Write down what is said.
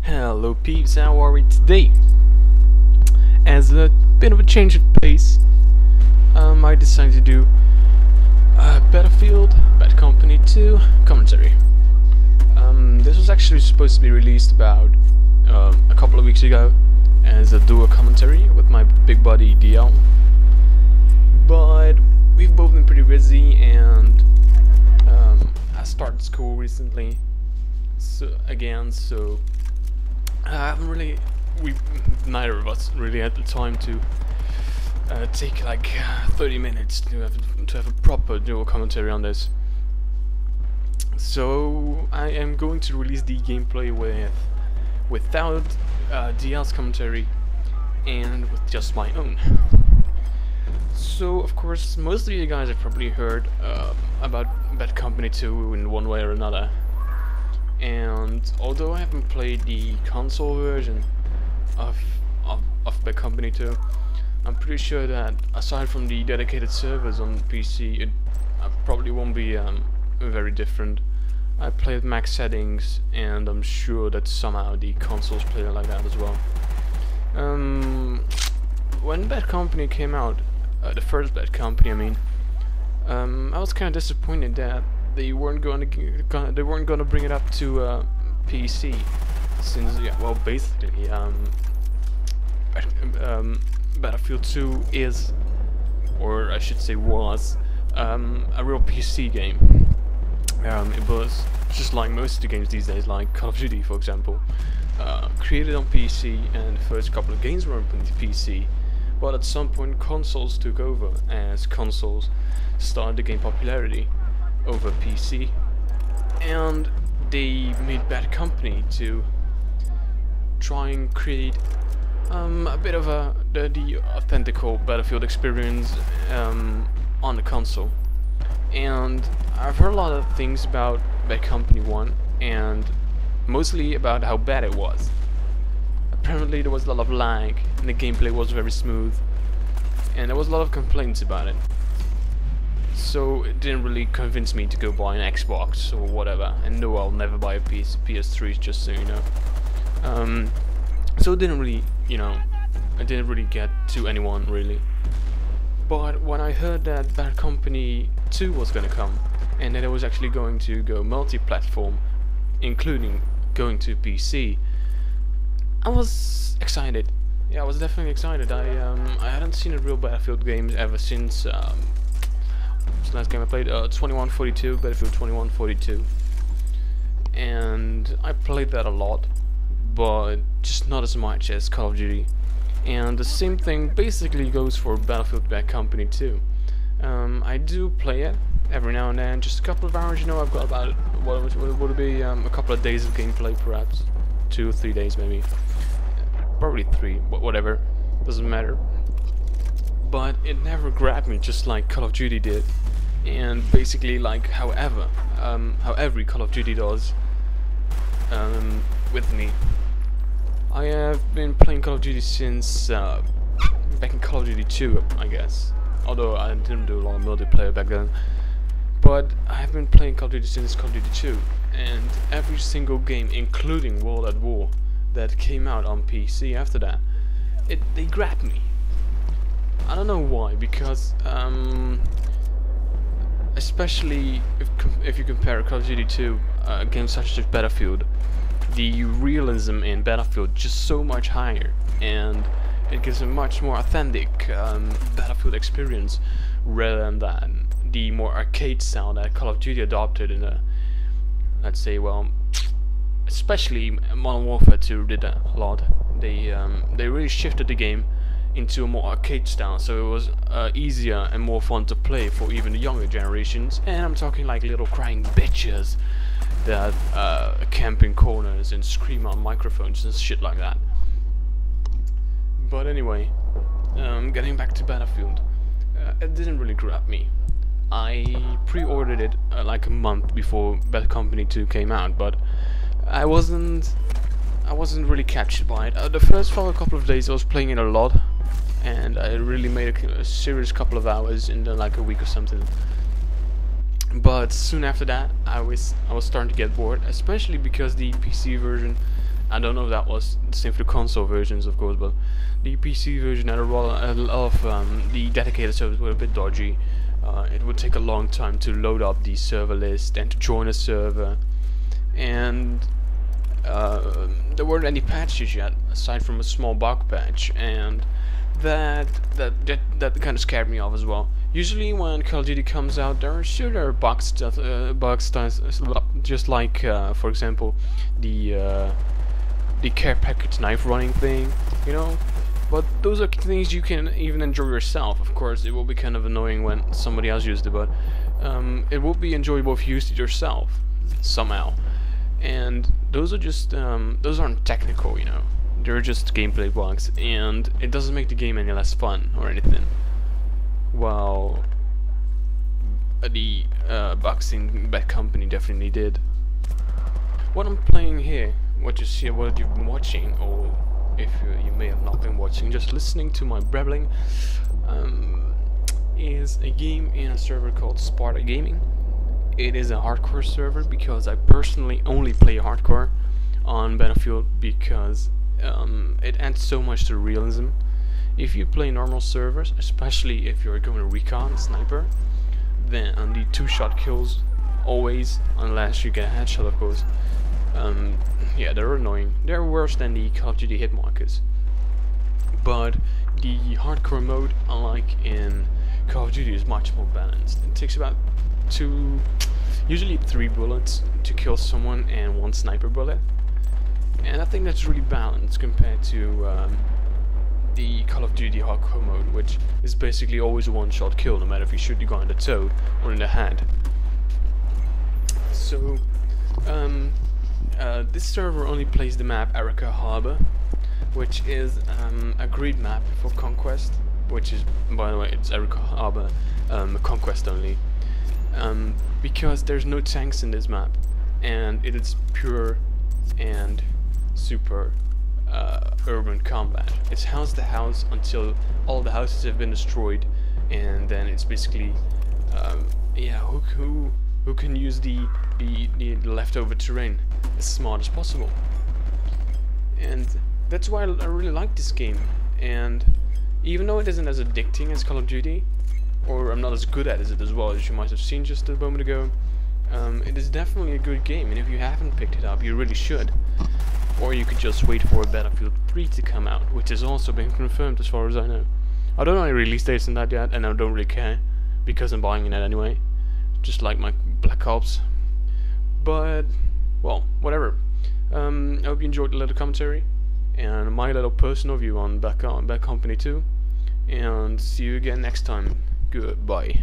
Hello peeps, how are we today? As a bit of a change of pace, I decided to do Battlefield Bad Company 2 commentary. This was actually supposed to be released about a couple of weeks ago as a duo commentary with my big buddy DL, but we've both been pretty busy, and I started school recently, so I haven't really, neither of us really had the time to take like 30 minutes to have a proper dual commentary on this. So I am going to release the gameplay without DL's commentary and with just my own. So of course, most of you guys have probably heard about Bad Company 2 in one way or another. And although I haven't played the console version of Bad Company 2, I'm pretty sure that aside from the dedicated servers on PC, it probably won't be very different. I played max settings, and I'm sure that somehow the consoles play like that as well. When Bad Company came out, the first Bad Company, I mean, I was kind of disappointed that they weren't going to bring it up to PC, since basically Battlefield 2 is, or I should say was, a real PC game. It was just like most of the games these days, like Call of Duty, for example, created on PC, and the first couple of games were on PC. But at some point, consoles took over as consoles started to gain popularity over PC, and they made Bad Company to try and create a bit of the authentical Battlefield experience on the console. And I've heard a lot of things about Bad Company 1, and mostly about how bad it was. Apparently there was a lot of lag, and the gameplay was very smooth, and there was a lot of complaints about it. So it didn't really convince me to go buy an Xbox or whatever, and no, I'll never buy a PS3, just so you know. So it didn't really, I didn't really get to anyone really. But when I heard that Bad Company 2 was gonna come, and that it was actually going to go multi-platform, including going to PC, I was excited. Yeah, I was definitely excited. I hadn't seen a real Battlefield game ever since the last game I played, 2142, Battlefield 2142, and I played that a lot, but just not as much as Call of Duty. And the same thing basically goes for Battlefield Bad Company 2. I do play it every now and then, just a couple of hours. I've got about what would it be, a couple of days of gameplay, perhaps 2 or 3 days, maybe, probably 3, but whatever, doesn't matter. But it never grabbed me just like Call of Duty did, and basically like how every Call of Duty does with me. I have been playing Call of Duty since back in Call of Duty 2, I guess, although I didn't do a lot of multiplayer back then. But I have been playing Call of Duty since Call of Duty 2, and every single game, including World at War, that came out on PC after that, they grabbed me. I don't know why, because especially if you compare Call of Duty 2 games such as Battlefield, the realism in Battlefield just so much higher, and it gives a much more authentic Battlefield experience rather than the more arcade style that Call of Duty adopted in a, let's say, well, especially Modern Warfare 2 did that a lot. They really shifted the game into a more arcade style, so it was easier and more fun to play for even the younger generations. And I'm talking like little crying bitches that camp in corners and scream on microphones and shit like that. But anyway, getting back to Battlefield, it didn't really grab me. I pre-ordered it like a month before Bad Company 2 came out, but I wasn't really captured by it. The first couple of days I was playing it a lot, and I really made a serious couple of hours in like a week or something. But soon after that, I was starting to get bored, especially because the PC version I don't know if that was the same for the console versions, of course, but the PC version had a lot of the dedicated servers were a bit dodgy. It would take a long time to load up the server list and to join a server, and there weren't any patches yet aside from a small bug patch, and that kind of scared me off as well. Usually when Call of Duty comes out, there are bugs just like for example the care package knife running thing, you know. But those are things you can even enjoy yourself. Of course, it will be kind of annoying when somebody else used it, but it will be enjoyable if you used it yourself somehow. And those are just those aren't technical, you know. They're just gameplay bugs, and it doesn't make the game any less fun or anything. Well, the bugs in Bad Company definitely did. What I'm playing here, what you've been watching, or if you may have not been watching, just listening to my babbling, is a game in a server called Sparta Gaming. It is a hardcore server because I personally only play hardcore on Battlefield because it adds so much to realism. If you play normal servers, especially if you're going to recon sniper, then the 2-shot kills always, unless you get a headshot, of course. Yeah, they're annoying. They're worse than the Call of Duty hit markers. But the hardcore mode, unlike in Call of Duty, is much more balanced. It takes about usually 3 bullets to kill someone and 1 sniper bullet. And I think that's really balanced compared to the Call of Duty hardcore mode, which is basically always a 1-shot kill, no matter if you shoot the guy in the toe or in the head. So, this server only plays the map Arica Harbor, which is a great map for Conquest, which is, by the way, it's Arica Harbor Conquest only, because there's no tanks in this map, and it is pure and super urban combat. It's house to house until all the houses have been destroyed, and then it's basically yeah, who can use the leftover terrain as smart as possible. And that's why I really like this game. And even though it isn't as addicting as Call of Duty, or I'm not as good at it as well, as you might have seen just a moment ago, it is definitely a good game, and if you haven't picked it up, you really should. Or you could just wait for Battlefield 3 to come out, which has also been confirmed as far as I know. I don't know any release dates in that yet, and I don't really care, because I'm buying it anyway, just like my Black Ops. But, well, whatever. I hope you enjoyed the little commentary, and my little personal view on Bad Company 2, and see you again next time. Goodbye.